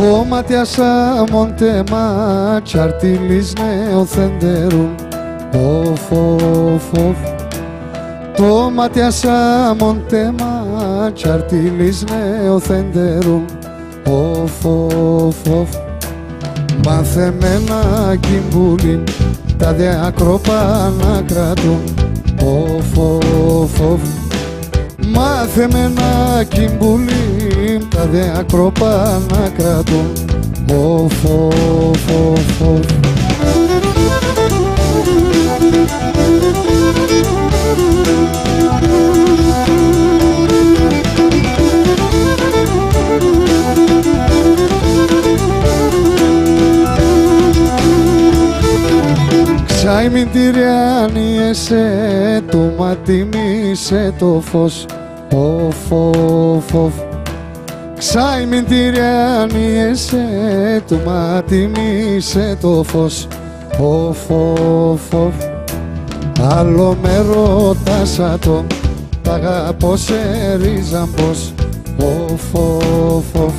Το μάτιασα μοντεμά κι αρτιλείς νεοθέντερουν. Οφ, οφ, οφ. Το μάτιασα μοντεμά κι αρτιλείς νεοθέντερουν. Οφ, οφ, οφ. Μάθε με ένα κυμπούλι τα δε ακρόπα να κρατούν. Οφ, οφ, οφ. Μάθε με ένα κυμπούλι τα δε ακρόπα να κρατούν. Οφ, οφ, οφ, οφ. Ξάι μην τυριάνιεσαι, το μάτι μίσε το φως. Οφ, οφ, οφ. Ξάι μην τυριάνιεσαι, το μάτι μίσε το φως. Οφ, οφ, οφ. Άλλο με ρωτάσα το, τ' αγαπώ σε ρίζαν πως. Οφ, οφ, οφ.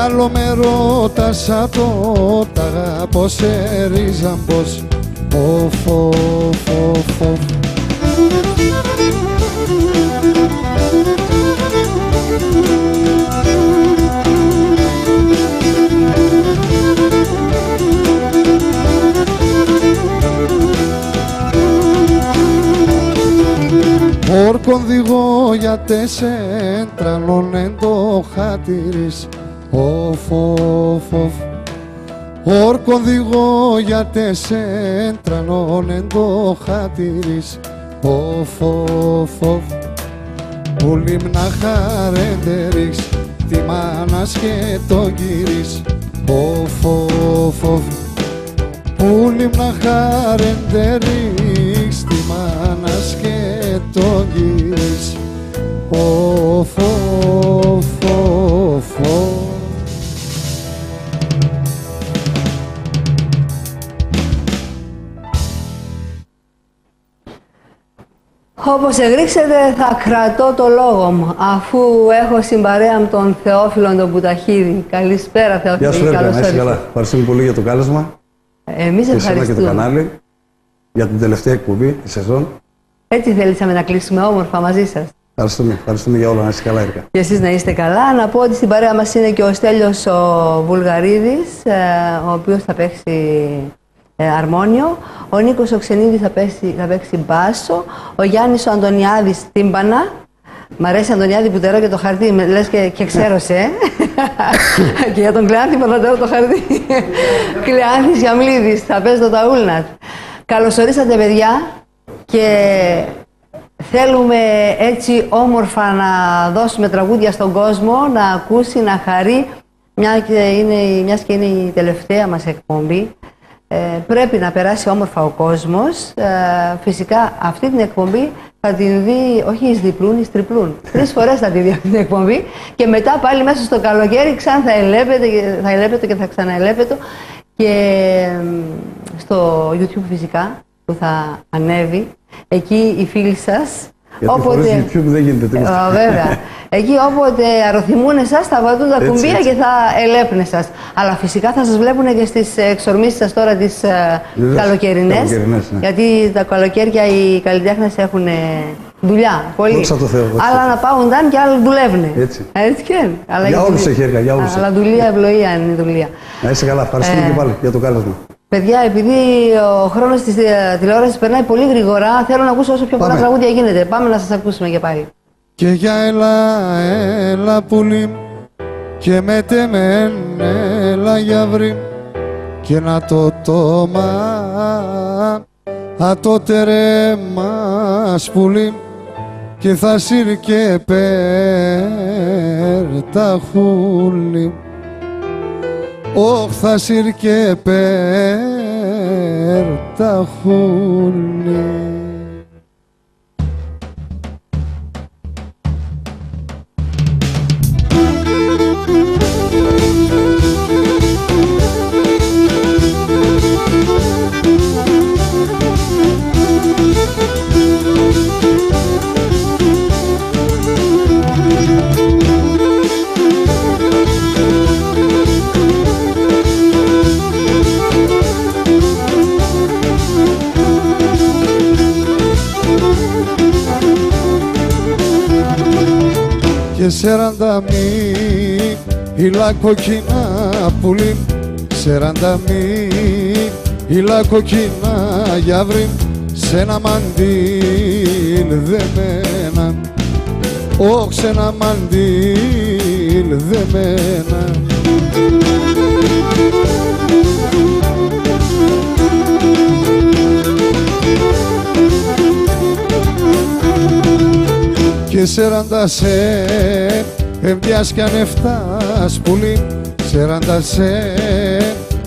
Άλλο με ρωτάσα το, τ' αγαπώ σε ρίζαν πως. Οφ, οφ, οφ, οφ. Όρκον διγώ για τεσέντρανον εν το χατήρις. Οφ, οφ, οφ. Όρκον διγώ για τεσέντρανον εν το χατήρις. Οφ, οφ, οφ. Που λίμνα χαρέντερης, τη μάνας και το γύρις. Οφ, οφ, οφ. Που λίμνα χαρέντερης, τη μάνας και το γύρις. Οφ, οφ, οφ, οφ. Όπως εγρίξετε θα κρατώ το λόγο μου, αφού έχω συμπαρέα μου τον Θεόφιλο τον Πουταχίδη. Καλησπέρα Θεόφιλο. Γεια σου Ρέκα, να είσαι καλά. Ευχαριστούμε πολύ για το κάλεσμα. Εμείς ευχαριστούμε. Και το κανάλι, για την τελευταία εκπομπή τη σεζόν. Έτσι θέλησαμε να κλείσουμε όμορφα μαζί σας. Ευχαριστούμε για όλα, να είσαι καλά Ρέκα. Και εσείς να είστε καλά. Να πω ότι στην παρέα μας είναι και ο Στέλιος ο Βουλγαρίδης, ο οποίος θα παίξει αρμόνιο, ο Νίκος ο Ξενίδης θα παίξει μπάσο, ο Γιάννης ο Αντωνιάδης τύμπανα. Μ' αρέσει Αντωνιάδη που τερώ και το χαρτί, λες και ξέρωσε. Και για τον Κλεάνθη θα τερώ το χαρτί. Κλεάνθης Γιαμλίδης θα παίζει το ταούλνατ. Καλωσορίσατε παιδιά και θέλουμε έτσι όμορφα να δώσουμε τραγούδια στον κόσμο, να ακούσει, να χαρεί, μιας και είναι η τελευταία μας εκπομπή. Πρέπει να περάσει όμορφα ο κόσμος. Φυσικά αυτή την εκπομπή θα την δει, όχι εις διπλούν, εις τριπλούν. 3 φορές θα τη δει αυτή την εκπομπή και μετά πάλι μέσα στο καλοκαίρι ξανά θα ελέπεται και θα ξαναελέπεται και στο YouTube φυσικά που θα ανέβει. Εκεί οι φίλοι σας, γιατί όποτε YouTube δεν γίνεται βέβαια. Εκεί όποτε αρωθυμούν εσάς θα βαδούν τα κουμπία και θα ελέπουν εσάς. Αλλά φυσικά θα σας βλέπουν και στις εξορμήσεις σας τώρα τις καλοκαιρινές. Ναι. Γιατί τα καλοκαίρια οι καλλιτέχνες έχουν δουλειά. Πολύ. Άλλα να πάουν και άλλοι δουλεύουν. Έτσι και είναι. Για όλους έχει έργα, για όλους. Αλλά δουλεία, ευλογία είναι η δουλεία. Να είσαι καλά. Ευχαριστούμε και πάλι για το κάλεσμα. Παιδιά, επειδή ο χρόνος της τηλεόρασης περνάει πολύ γρήγορα, θέλω να ακούσω όσο πιο πολλά τραγούδια γίνεται. Πάμε να σας ακούσουμε και πάλι. Και για έλα πουλί και μετεμέν έλα για βρύ και να το τόμα ατότερε μας πουλί και θα σύρ και πέρ τα χούλι. Όχ θα σύρ και πέρ τα χούλι. και 40 μήλα κοκκινά πουλί, 40 μήλα κοκκινά γιαύρι, σ' ένα μαντήλ δεμένα, όχ, σ' ένα μαντήλ δεμένα. Και 40 σε έμδιας κι αν εφτάς πουλί, 40 σε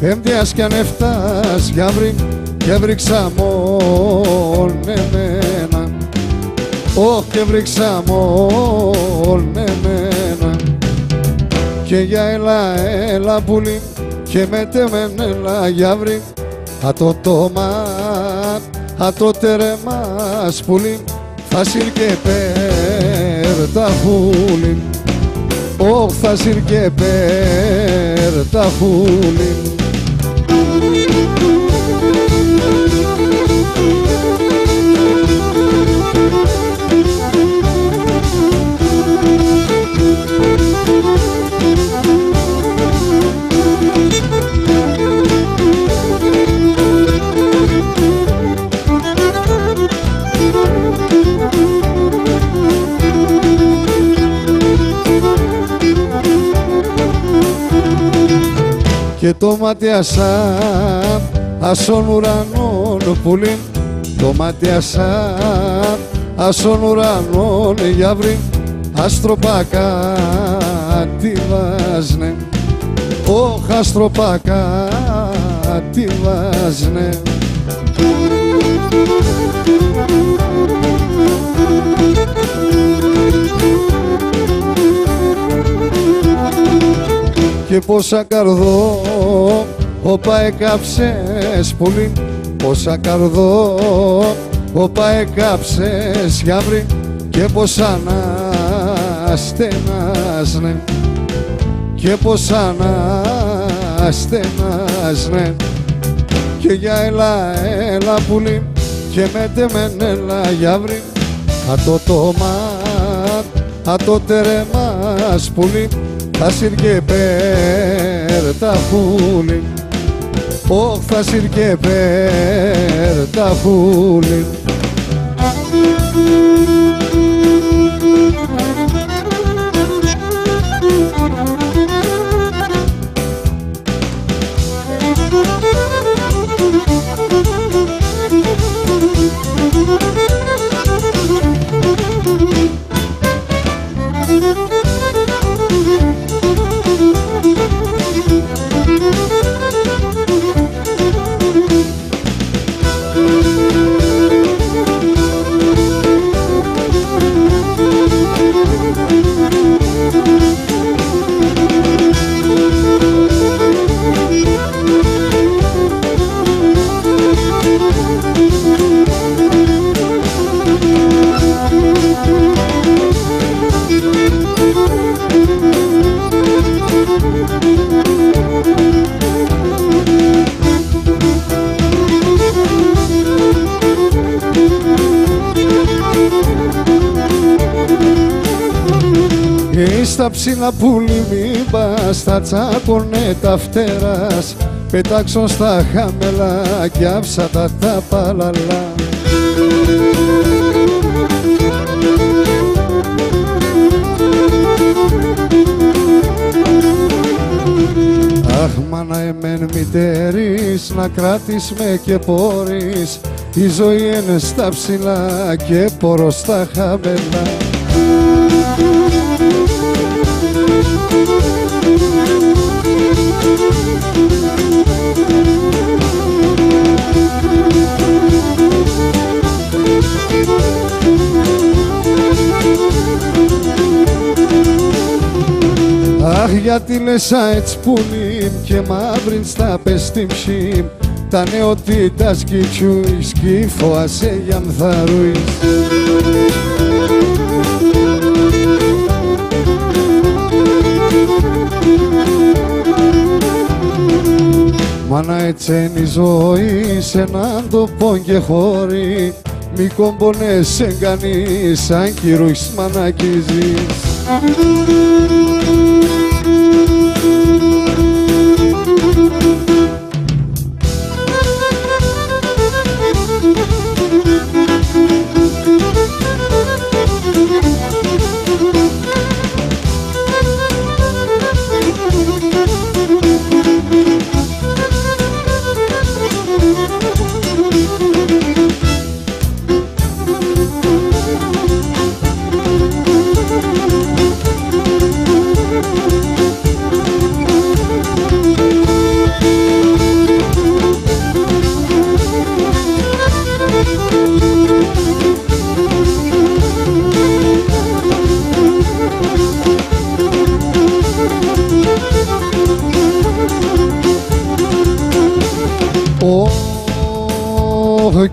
έμδιας κι αν εφτάς γιαύρι, και βρήξα μόν εμένα, όχ, και βρήξα μόν εμένα. Και για έλα πουλί, και μέτεμεν έλα γιαύρι, ατο το τερεμάς πουλί, θα σύρ και πέρ τα φούλη, όχ, θα σύρ και πέρ τα φούλη. Και το μάτια σαν ουρανών πουλί, το μάτια σαν ουρανών γιαύρι, άστροπακά τη βάζνε, όχ, άστροπακά τη βάζνε. Και πόσα καρδό όπα έκαψες πουλί, πόσα καρδό όπα έκαψες γιαύρι, και πόσα να στενάσνε, και πόσα να στενάσνε. Και για έλα πουλί, και μέτεμεν έλα γιαύρι, ατο τερεμάς πουλί, θα σύρ και πέρ τα φούλη, όχ, θα σύρ και πέρ τα φούλη. Στα ψηλά πουλί μη πας, θα τσάκωνε τα φτεράς, πετάξω στα χαμελά κι άψα τα παλαλά. Αχ, μάνα εμέν μητέρης, να κράτης με και πόρεις, η ζωή είναι στα ψηλά και πόρος στα χαμελά. Αχ, γιατί λες έτσι πουλίμ και μαύριν στα πεστιμψίμ, τα νεοτήτα σκητσούεις κι φοασέ για μθαρούεις. Μάνα έτσι είναι η ζωή σε έναν τοπό και χώρι, μη κομπονέσαι κανείς σαν κυρούεις μανακίζεις.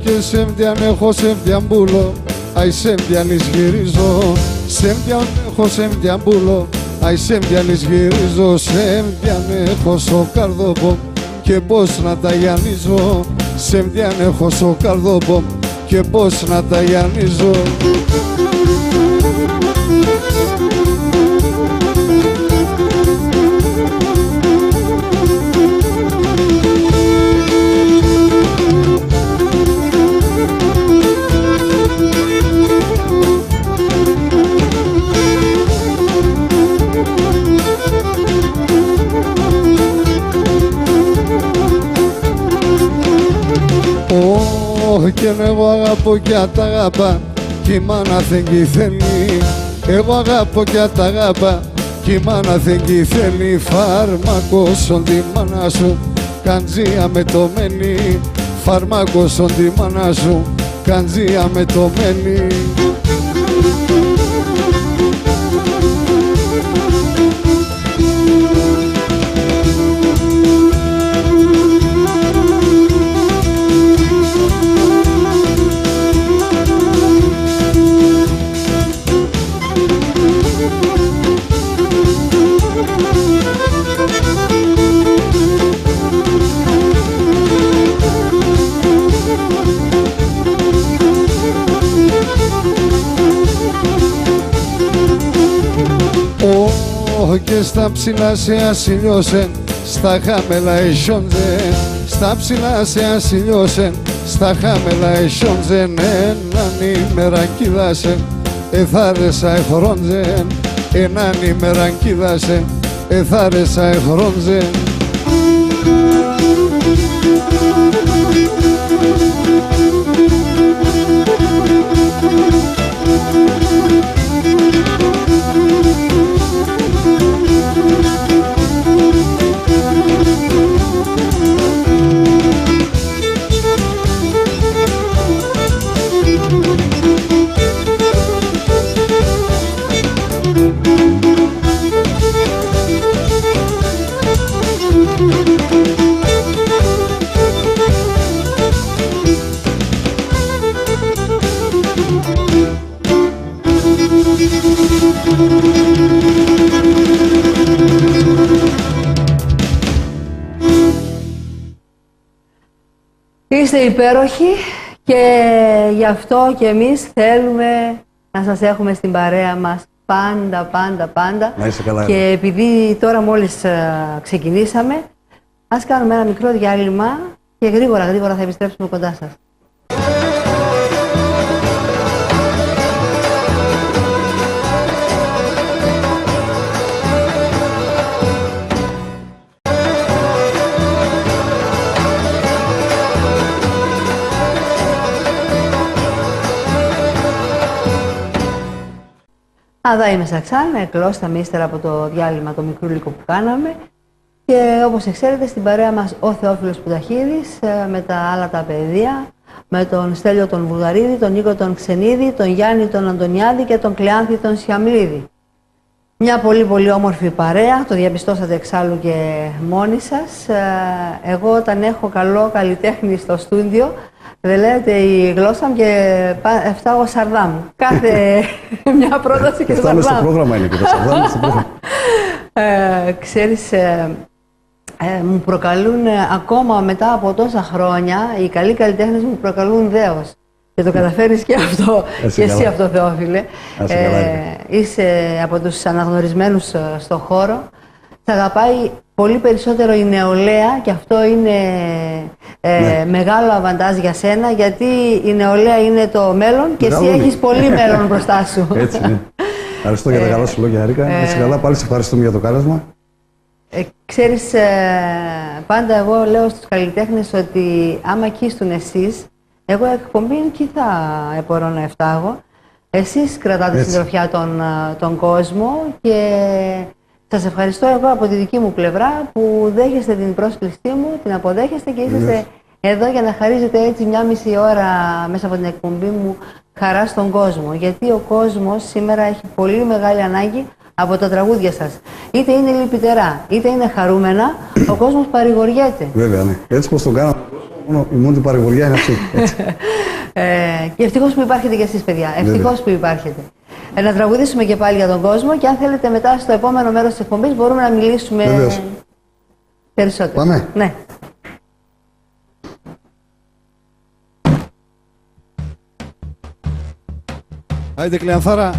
Και σέμτιαν έχω σέμτιαν μπούλο, αι σέμτιαν γυρίζω. Σέμτιαν έχω σέμτιαν μπούλο, αι σέμτιαν γυρίζω. Σέμτιαν έχω στο καρδόπο και πώς να τα γιανίζω. Σέμτιαν έχω στο καρδόπο και πώς να τα γιανίζω. Και εγώ αγαπώ κι τα αγάπα κι η μάνα δεν κι θέλει. Εγώ αγαπώ κι τα αγάπα κι η μάνα δεν κι θέλει. Φάρμακο στον τη μάνα σου, καντζία με το μένει. Φάρμακο στον τη μάνα σου, καντζία με το μένει. Και στα ψηλά σε ασυλιώσεν, στα χαμελά εσιόντζεν. Στα ψηλά σε ασυλιώσεν, στα χαμελά εσιόντζεν. Έναν ημέρα κοίτασεν, εθάρεσα εχρόντζεν. Έναν ημέρα κοίτασεν, εθάρεσα εχρόντζεν. Είστε υπέροχοι και γι' αυτό και εμείς θέλουμε να σας έχουμε στην παρέα μας πάντα. Να είσαι καλά. Και επειδή τώρα μόλις ξεκινήσαμε, ας κάνουμε ένα μικρό διάλειμμα και γρήγορα θα επιστρέψουμε κοντά σας. Εδώ είμαι Σαξάν, εκλώσαμε ύστερα από το διάλειμμα το μικρούλικο που κάναμε και όπως ξέρετε στην παρέα μας ο Θεόφιλος Πουταχίδης με τα άλλα τα παιδιά, με τον Στέλιο τον Βουλγαρίδη, τον Νίκο τον Ξενίδη, τον Γιάννη τον Αντωνιάδη και τον Κλεάνθη τον Σιαμλίδη. Μια πολύ όμορφη παρέα, το διαπιστώσατε εξάλλου και μόνοι σας. Εγώ όταν έχω καλό καλλιτέχνη στο στούντιο, δεν λέτε η γλώσσα μου και φτάω Σαρδάμ. Κάθε μια πρόταση και Σαρδάμ. Στο πρόγραμμα είναι και το Σαρδάμ στο πρόγραμμα. Ξέρεις, μου προκαλούν ακόμα μετά από τόσα χρόνια, οι καλοί καλλιτέχνες μου προκαλούν δέος. Και το καταφέρεις και αυτό, και εσύ καλά. αυτό, Θεόφιλε. Καλά, Είσαι από τους αναγνωρισμένους στον χώρο. Θα αγαπάει πολύ περισσότερο η νεολαία και αυτό είναι μεγάλο αβαντάζ για σένα, γιατί η νεολαία είναι το μέλλον και εσύ έχεις πολύ μέλλον μπροστά σου. Έτσι, ναι. Ευχαριστώ για τα καλά σου λόγια, Ρίκα. Έτσι καλά, πάλι σε ευχαριστούμε για το κάλεσμα. Ξέρεις, πάντα εγώ λέω στους καλλιτέχνες ότι άμα κοίστουν εσείς, εγώ εκπομπή εκεί θα μπορώ να εφτάγω. Εσείς κρατάτε συντροφιά τον κόσμο και σας ευχαριστώ εγώ από τη δική μου πλευρά που δέχεστε την πρόσκλησή μου, την αποδέχεστε και είσαστε εδώ για να χαρίζετε έτσι μια μισή ώρα μέσα από την εκπομπή μου χαρά στον κόσμο. Γιατί ο κόσμος σήμερα έχει πολύ μεγάλη ανάγκη από τα τραγούδια σας. Είτε είναι λυπητερά, είτε είναι χαρούμενα, ο κόσμος παρηγοριέται. Βέβαια, ναι. Έτσι πως τον κάναμε, η μόνη παρηγοριά είναι αυτή. Και ευτυχώς που υπάρχετε κι εσείς, παιδιά. Ευτυχώς που υπάρχετε. Να τραγουδήσουμε και πάλι για τον κόσμο και αν θέλετε μετά στο επόμενο μέρος της εκπομπής μπορούμε να μιλήσουμε περισσότερο. Πάμε. Ναι. Άιντε Κλεανθάρα.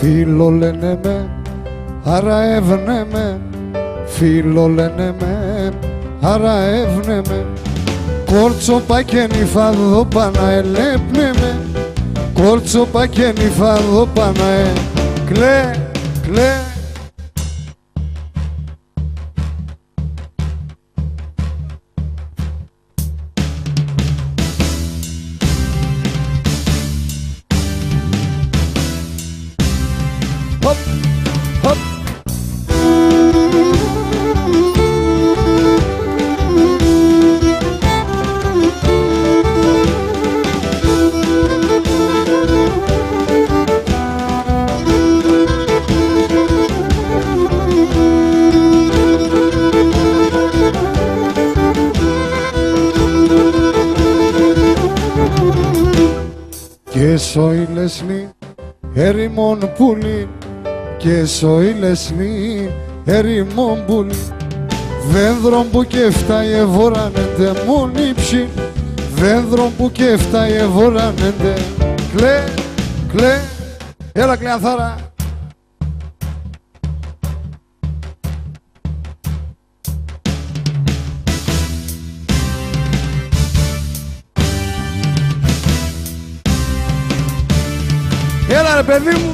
Φίλο λένε με, άρα έβνε με. Φίλο λένε με, άρα έβνε με. Κόρτσο πακένι φαδό πανα ελέπνε με. Κόρτσο πακένι φαδό πανα κλέ, κλέ. Hop, hop. Και σοηλεσνή ερημόν πουλί, και σοηλεσνή ερημόν πουλί. Δένδρον που και φτάει βοράνεται μόνη ψη, δένδρον που και φτάει βοράνεται. Κλέ, κλέ, έλα Κλεανθάρα. Έλα ρε παιδί μου.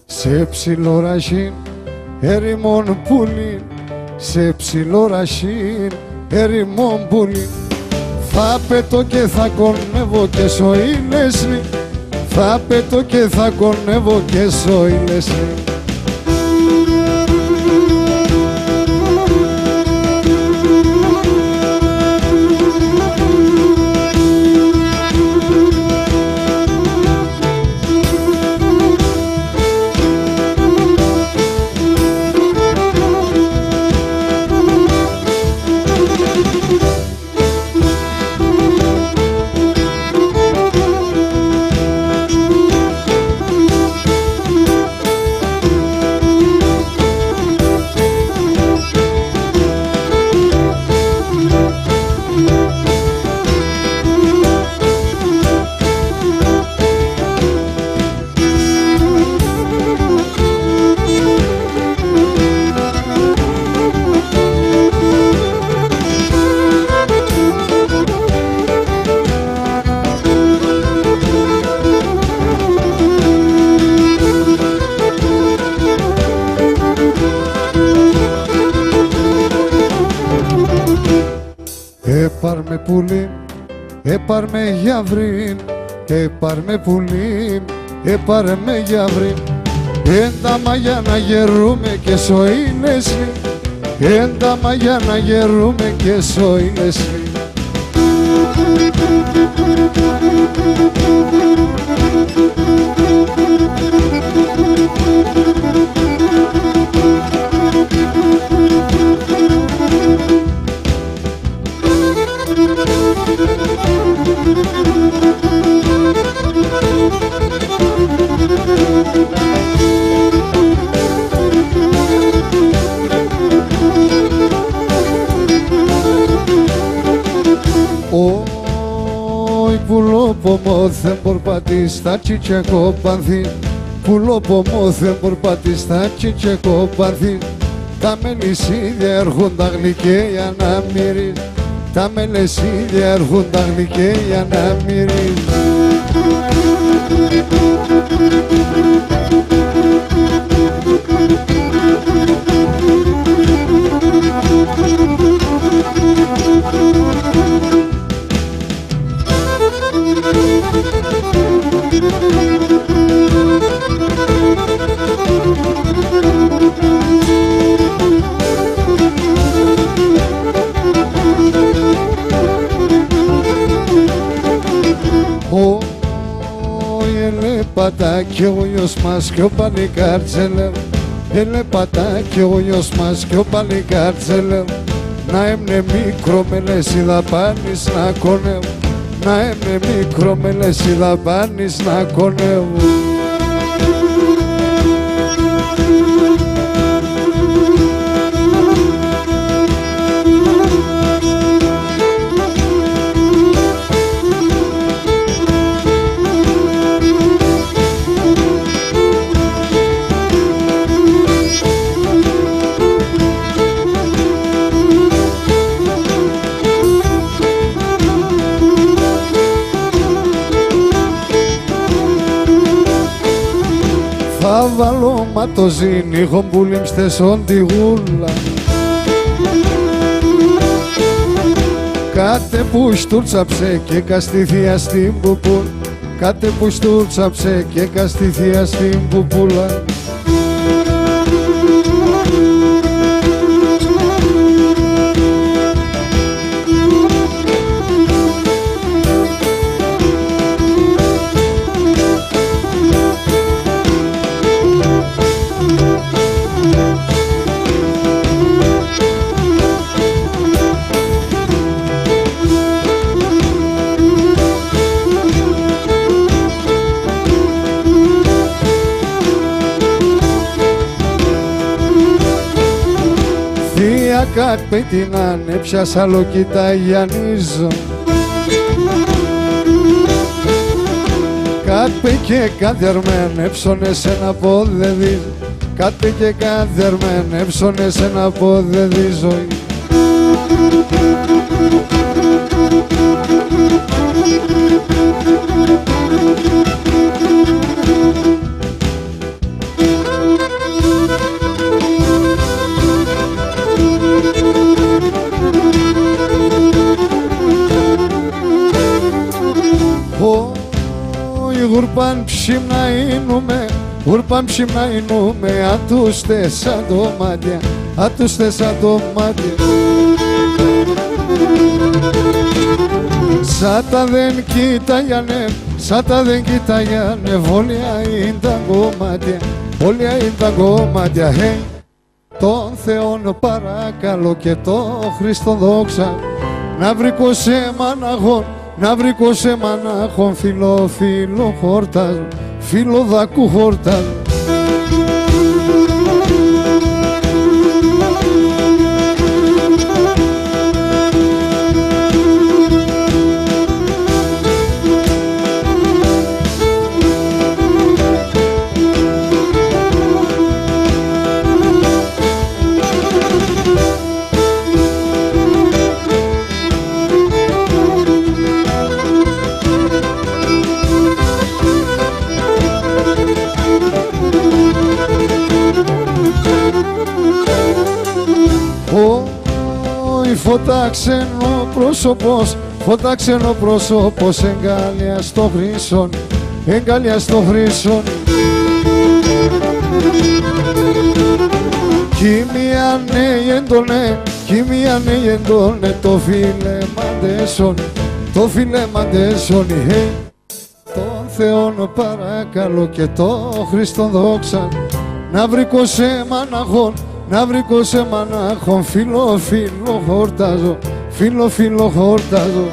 Σε ψηλό ραχήν ερημόν πουλί, σε ψηλό ραχήν ερημόν πουλί. Θα πέτω και θα κονεύω και σοηλεσνή, θα πέτω και θα κονεύω και σοηλεσνή. πουλί, έπαρ με γιαυρί, έπαρ με πουλί, έπαρ με γιαυρί. Ένταμα για να γερούμε και σοϊνεσλή, ένταμα για να γερούμε και σοϊνεσλή. Όι πουλόπομο δεν μπορπατείς στα τσιτσεκόπανθη, πουλόπομο δεν μπορπατείς στα τσιτσεκόπανθη. Τα μελισσίδια έρχοντα γλυκαία να μυρί, τα μελισσίδια έρχοντα γλυκαία να μυρί. Πατάκι ο γιος μας και ο παλικάρτζελε, έλε πατάκι ο γιος μας και ο παλικάρτζελε. Να έμνε μικρό με λες η δαπάνης να κονεύω, να έμνε μικρό με λες η δαπάνης να κονεύω. Θα βάλω ματοζίνι, χομπούλιμστες όντι γούλα. Κάτε που στούρτσαψε και καστηθία στην πουπούλα, κάτε που στούρτσαψε και καστηθία στην πουπούλα. Κάτι πέ την άνεψια σαλοκοίτα γιανίζω, κάτι και καθερμενεύσονες ένα πόδεδι, κάτι και καθερμενεύσονες ένα πόδεδι ζωή. Γουρπάν ψημνα ίνουμε, γουρπάν ψημνα ίνουμε, ατούστε σαν το μάτια, ατούστε σαν το μάτια. Σάτα δεν κοίταγιανε, σάτα δεν κοίταγιανε, όλια είναι τα κομμάτια, όλια είναι τα κομμάτια. Hey, τον Θεόν παρακαλώ και τον Χριστό δόξα, να βρήκω σε μαναγόν, να βρήκω σε μανάχον φίλο, φίλο χόρτας, φίλο δακού χόρτας. Όι φωτάξενο πρόσωπος, φώτα ξένο πρόσωπος εγκάλια στο χρυσόν, εγκάλια στο χρυσόν. Κιμιάνε έντονε, κιμιάνε έντονε το φίλε μαντέσον, το φίλε μαντέσον. Τον Θεόν παρακαλώ και το Χριστόν δόξα, να βρήκω σε μαναχόν, να βρήκω σε μαναχόν. Φίλο, φίλο χορτάζω, φίλο, φίλο χορτάζω.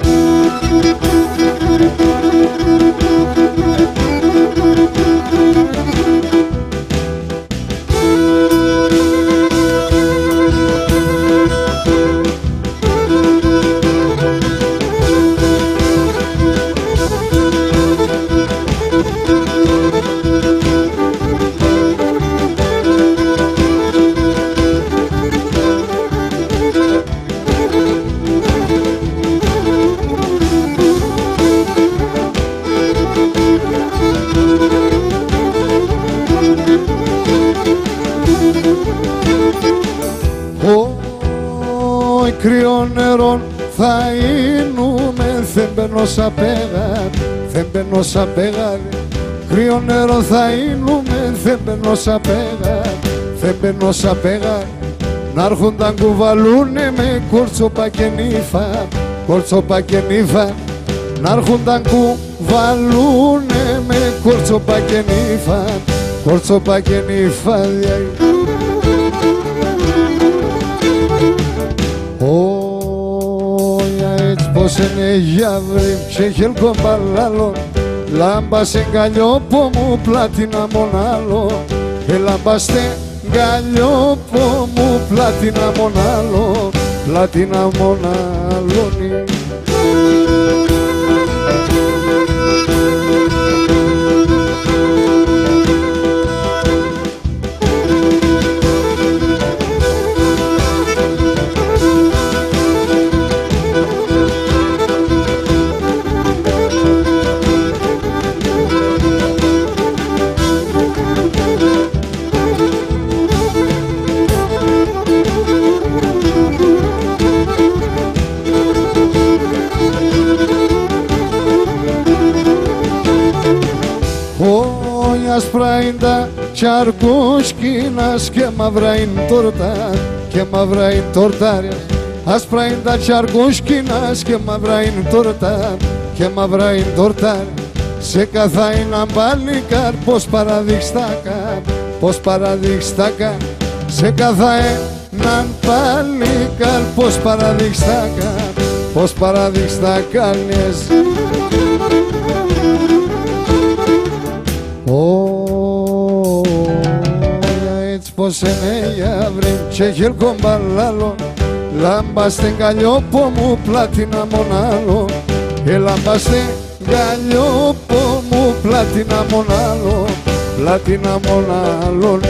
Κρύο νερό θα είνουμε, δεν μπαίνω σαν πέγαρ, δεν μπαίνω σαν πέγαρ. Κρύο νερό θα είνουμε, δεν μπαίνω σαν πέγαρ, δεν μπαίνω σαν πέγαρ. Να έρχονταν κουβαλούνε με κόρτσοπα και νύφα, κόρτσοπα και νύφα. Να έρχονταν κουβαλούνε με κόρτσοπα και νύφα, κόρτσοπα και νύφα. Έτσι πως είναι γιαύρι και χέλκο μπαλάλο, λάμπα σε γκαλιόπο μου πλάτινα μονάλο. Λάμπα σε γκαλιόπο μου πλάτινα μονάλο, πλάτινα μονάλωνη. Άσπρα είναι τα τσαρκούσκινας και μαύρα είναι τόρτα, και μαύρα είναι τόρταρια. Άσπρα είναι τα τσαρκούσκινας και μαύρα είναι τόρτα, και μαύρα είναι τόρταρια. Σε καθά είναι μπάλικαρ, πως παραδείξτακα, πως παραδείξτακα. Σε καθά είναι μπάλικαρ, πως παραδείξτακα, πως παραδείξτακα. Έτσι πως είναι γιαύρι και χέλκο μπαλάλο, λάμπα στην καλλιόπο μου πλάτινα μονάλο. Λάμπα στην καλλιόπο μου πλάτινα μονάλο, πλάτινα μονάλο.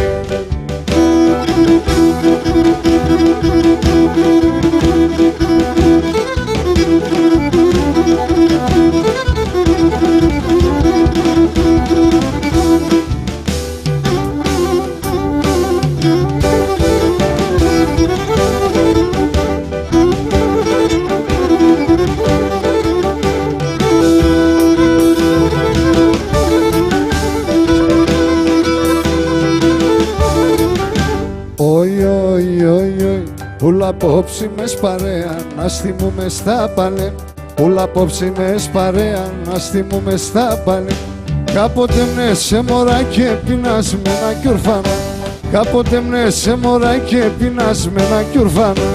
Ούλα απόψη μες παρέα, να στιμούμε στα παλέ. Ούλα απόψη μες παρέα, να στιμούμε στα παλέ. Κάποτε μνε σε μωρά και πεινασμένα κι ορφάνα, κάποτε μνε σε μωρά και πεινασμένα κι ορφάνα.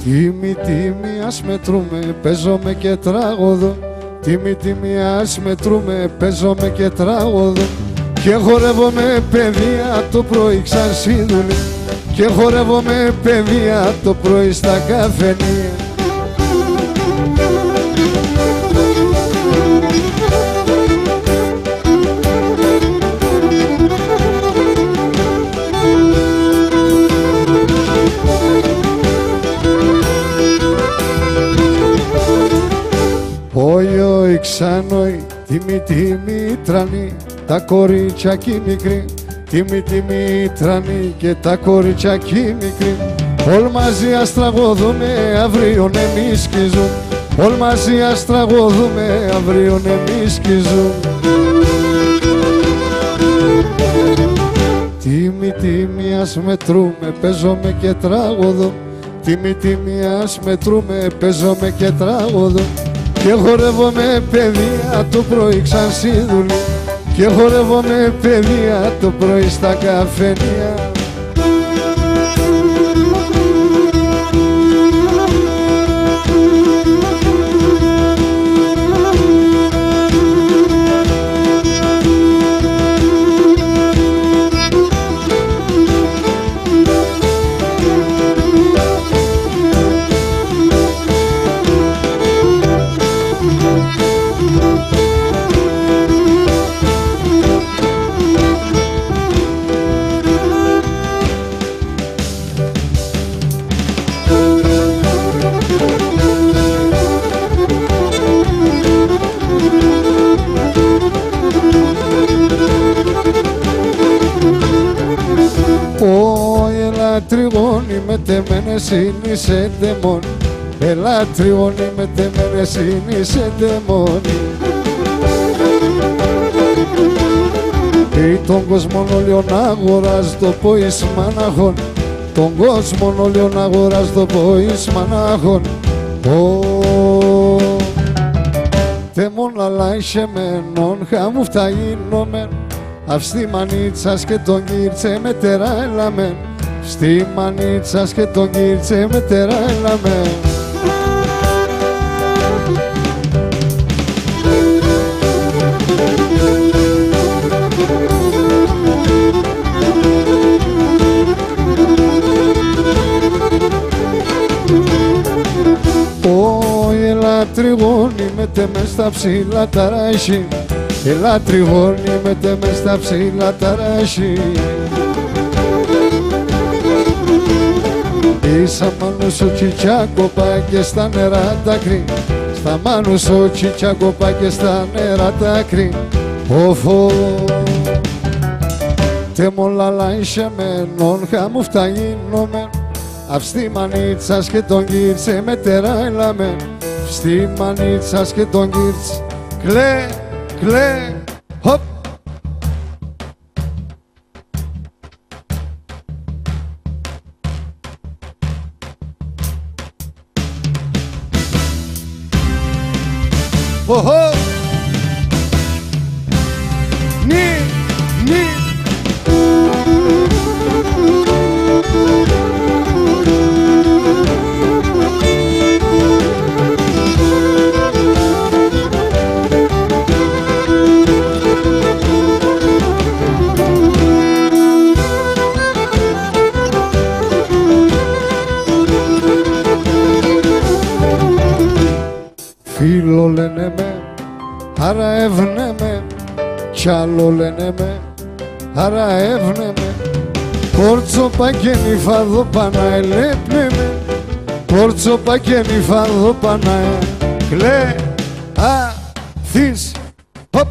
Τίμη τίμη ας μετρούμε, παίζομαι και τραγωδώ. Τίμη τίμη ας μετρούμε, παίζομαι και τραγωδώ. Και χορεύω με παιδεία το πρωί ξαρσίδουλη, και χορεύω με παιδεία το πρωί στα καφενεία. Όι ξανόι, τίμη τίμη τρανή, τα κορίτσια κι μικρή, τίμη τίμη τρανή και τα κορίτσια κι μικρή. Όλοι μαζί ας τραγωδούμε, αύριο εμείς σκίζουν. Όλοι μαζί ας τραγωδούμε, αύριο εμείς σκίζουν. Τίμη τίμη ας μετρούμε, παίζομαι και τραγωδώ. Τίμη τίμη ας μετρούμε, παίζομαι και τραγωδώ. Και χορεύομαι παιδεία το πρωί ξαν στη δουλειά. Και χορεύομαι παιδεία το πρωί στα καφενεία. Τριγώνει μετεμένες είναι σε δαιμόνι. Έλα τριγώνει μετεμένες είναι σε δαιμόνι. Ή τον κόσμο όλο να αγοράζει το ποίς μαναχών. Τον κόσμο όλο να αγοράζει το ποίς μαναχών. Θεμόν αλλά είσαι μενόν χαμού φταγίνομεν. Αυστη μανίτσας και τον γύρτσε με τερά έλαμεν. Στη μανίτσας και τον γύρτσε με τερά έλαμεν. Έλα τριγώνει μετε μες στα ψηλά τα ράχη. Έλα τριγώνει μετε μες στα ψηλά τα ράχη. Ίσα μάνου σου τσιτσάκοπα και στα νερά τα κρύ. Στα μάνου σου τσιτσάκοπα και στα νερά τα κρύ. Οφο τε μολαλά είσαι μενόν χαμού φταγίνομεν. Αυστη μανίτσας και τον γύρτσε με τερά έλαμεν. Στη μανίτσας και τον γύρτσε κλε, κλε, χοπ. Οχο! Νι, νι. Φίλο λένε με, άρα έβνε με. Κι άλλο λένε με, άρα έβνε με. Κόρτσοπα και νυφάδο πανά ελέπνε με. Κόρτσοπα και νυφάδο πανά κλε, α, θείς, χοπ.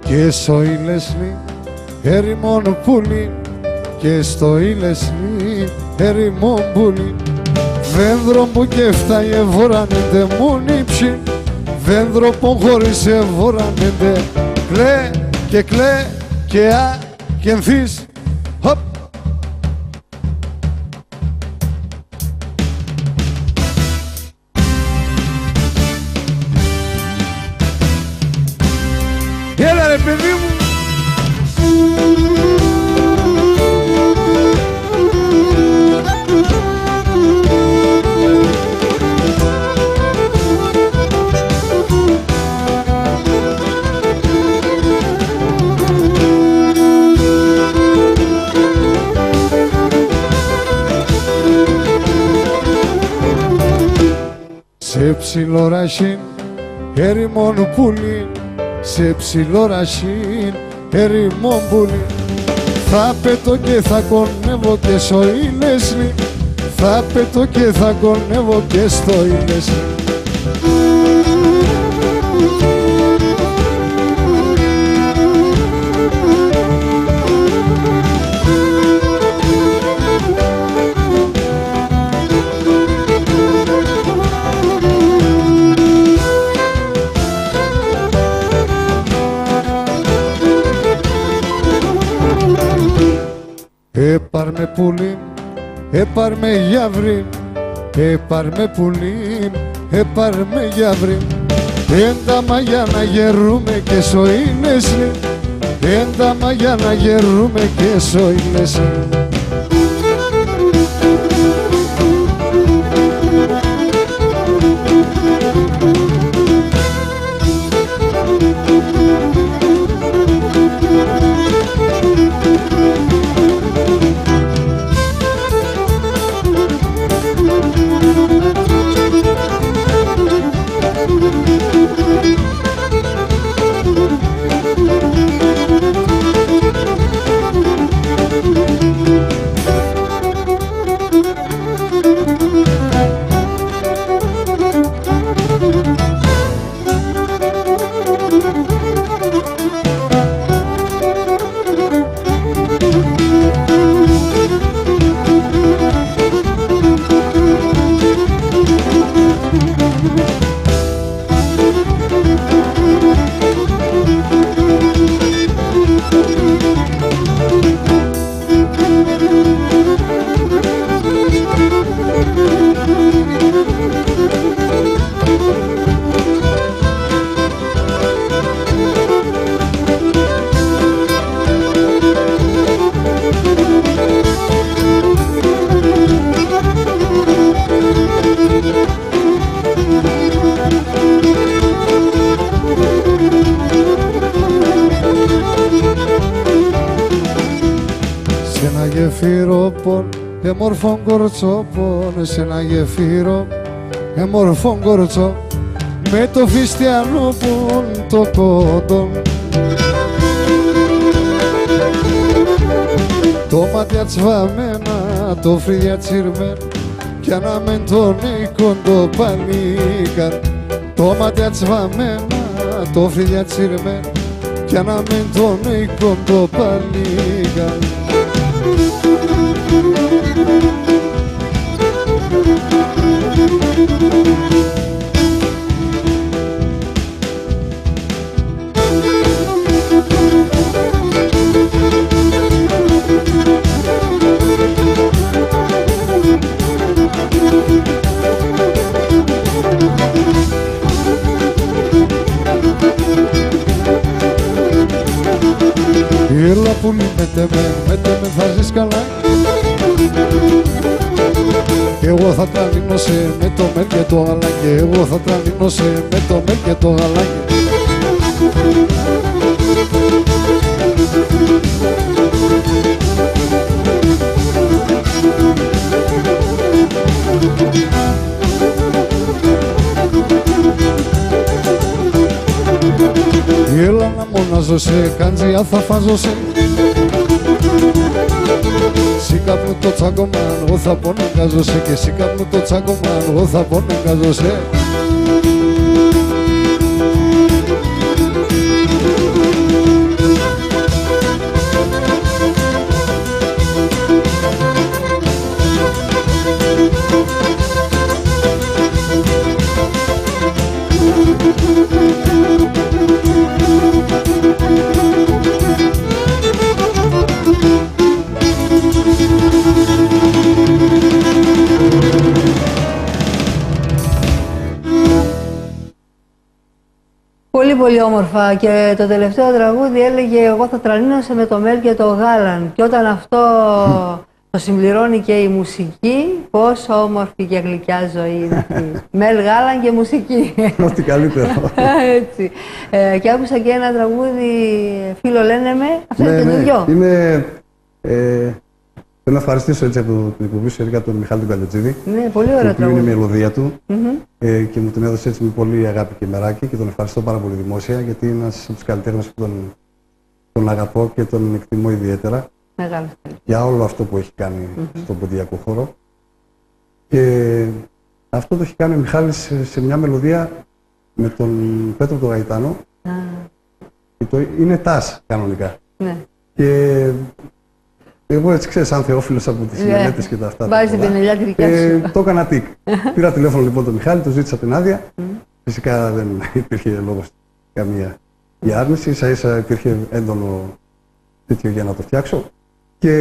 Και στο ήλεσνη ερημόν πουλί. Και στο ήλεσνη ερημόν πουλί. Δέντρο που και φτάε βορανέντε μου νύψη. Δέντρο που χωρίσε βορανέντε. Κλε και κλε και α και ενθείς. Χοπ. Έλα ρε παιδί μου. ψηλό ραχήν, ερημόν πουλί, σε ψηλό ραχήν, ερημόν πουλί. Θα πετώ και θα κονεύω και στο Ήλεσλι, θα πετώ και θα κονεύω και στο Ήλεσλι. Έπαρ με πουλί, έπαρ με γιαύρι, έπαρ με πουλί, έπαρ με γιαύρι. Ένταμα για να γερούμε και στο Ήλεσλι, ένταμα για να γερούμε και στο Ήλεσλι. Σε ένα γεφύροπον, εμόρφων κορτσόπον, σε ένα γεφύρο, εμόρφων κορτσό, με το φιστιανούπον το κόντον. Το μάτια τσβαμένα, το φρύδια τσιρμένα, κι ανάμεν τον οίκον το πανίκαρ. Το μάτια τσβαμένα, το φρύδια τσιρμένα, κι ανάμεν τον οίκον το πανίκαρ. Έλα πουλί μέτε με θα ζεις καλά. Εγώ θα τρανίνω σε με το μέλ και το γαλάκι, εγώ θα τρανίνω σε με το μέλ και το γαλάκι. Έλα να μονάζω σε καντζιά θα φάζω σε. Σι καπνού το τσάκωμαν, εγώ θα πονεγκάζω σε. Και σι καπνού το τσάκωμαν, εγώ θα πονεγκάζω σε. Πολύ όμορφα, και το τελευταίο τραγούδι έλεγε «Εγώ θα τρανίνωσα με το μέλ και το γάλαν», και όταν αυτό το συμπληρώνει και η μουσική, πόσο όμορφη και γλυκιά ζωή είναι αυτή. Μέλ, γάλαν και μουσική. Ό,τι καλύτερο. Έτσι. Και άκουσα και ένα τραγούδι «Φίλο λένε με», αυτό είναι καινούριο. Είναι Θέλω να ευχαριστήσω έτσι από την εκπομπή σου τον Μιχάλη τον Καλετζίδη. Ναι, πολύ ωραίο που είναι η τραγούδι. μελωδία του και μου την έδωσε έτσι με πολύ αγάπη και μεράκι και τον ευχαριστώ πάρα πολύ δημόσια γιατί είναι ένας από τους καλλιτέχνες που τον αγαπώ και τον εκτιμώ ιδιαίτερα Μεγάλο. για όλο αυτό που έχει κάνει στον ποντιακό χώρο. Και αυτό το έχει κάνει ο Μιχάλης σε μια μελωδία με τον Πέτρο τον Γαϊτάνο. Και είναι τάς κανονικά. Ναι. Και εγώ έτσι ξέρεις, σαν θεόφιλος από τις μελέτες και τα αυτά. Βάζεις την πινελιά τη δικιά σου. Το έκανα τικ. Πήρα τηλέφωνο λοιπόν τον Μιχάλη, του ζήτησα την άδεια. Φυσικά δεν υπήρχε λόγος καμία για άρνηση, ίσα-ίσα υπήρχε έντονο τέτοιο για να το φτιάξω. Και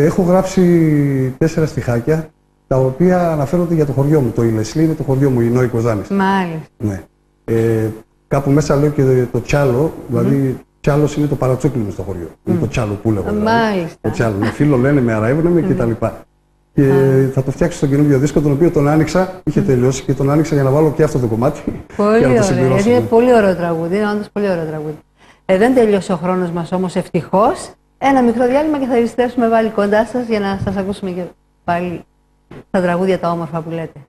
έχω γράψει 4 στιχάκια τα οποία αναφέρονται για το χωριό μου. Το Ηλεσλή είναι το χωριό μου, η Νόη Κοζάνης. Μάλιστα. Ναι. Κάπου μέσα λέω και το τσάλο, δηλαδή τσάλος είναι το παρατσούκλι στο χωριό. Είναι το τσάλο που λέγω. Μάλιστα. Το τσάλο. Με φίλο λένε, με αραεύουνε κτλ. Και θα το φτιάξω στον καινούργιο δίσκο, τον οποίο τον άνοιξα, είχε τελειώσει και τον άνοιξα για να βάλω και αυτό το κομμάτι. Πολύ για να το ωραίο. συμπληρώσω. Γιατί είναι πολύ ωραίο τραγούδι. Είναι όντως πολύ ωραίο τραγούδι. Δεν τελειώσει ο χρόνος μας όμως ευτυχώς. Ένα μικρό διάλειμμα και θα επιστρέψουμε πάλι κοντά σας για να σας ακούσουμε και πάλι τα τραγούδια τα όμορφα που λέτε.